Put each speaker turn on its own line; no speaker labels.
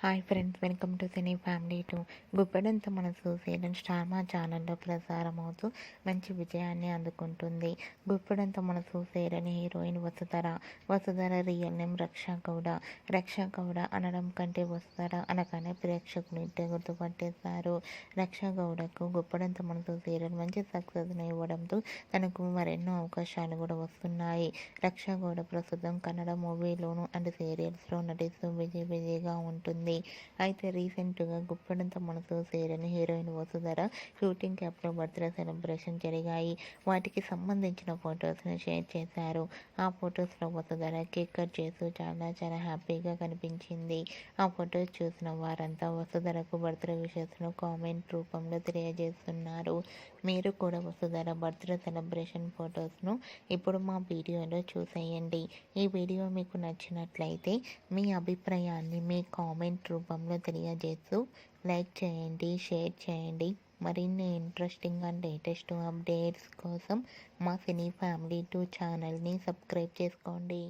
Hi friends, welcome to cine family to. Guppedantha Manasu serial star మా ఛానల్లో ప్రసారం అవుతూ మంచి విజయాన్ని అందుకుంటుంది. Guppedantha Manasu serial heroine Vasudhara real name Raksha Gowda అనడం కంటే వసుధర అనగానే ప్రేక్షకులు ఇంటే గుర్తుపట్టేశారు. రక్షా గౌడకు గుప్పెడంత మనసు సీరియల్ మంచి సక్సెస్ని ఇవ్వడంతో తనకు మరెన్నో అవకాశాలు కూడా వస్తున్నాయి. రక్షా గౌడ ప్రస్తుతం కన్నడ మూవీలోను అండ్ సీరియల్స్లో నటిస్తూ బిజీగా ఉంటుంది. అయితే రీసెంట్గా Guppedantha Manasu serial heroine Vasudhara shooting క్యాప్లో బర్త్డే సెలబ్రేషన్ జరిగాయి. వాటికి సంబంధించిన ఫొటోస్ని షేర్ చేశారు. ఆ ఫొటోస్లో వసుధర కేక్ కట్ చేస్తూ చాలా హ్యాపీగా కనిపించింది. ఆ ఫొటోస్ చూసిన వారంతా వసుధరకు బర్త్డే విషెస్ను కామెంట్ రూపంలో తెలియజేస్తున్నారు. మీరు కూడా వసుధర బర్త్డే సెలబ్రేషన్ ఫొటోస్ను ఇప్పుడు మా వీడియోలో చూసేయండి. ఈ వీడియో మీకు నచ్చినట్లయితే మీ అభిప్రాయాన్ని మీ కామెంట్ రూపంలో తెలియజేస్తూ లైక్ చేయండి, షేర్ చేయండి. మరిన్ని ఇంట్రెస్టింగ్ అండ్ లేటెస్ట్ అప్డేట్స్ కోసం మా సినీ ఫ్యామిలీ 2 ఛానల్ని సబ్స్క్రైబ్ చేసుకోండి.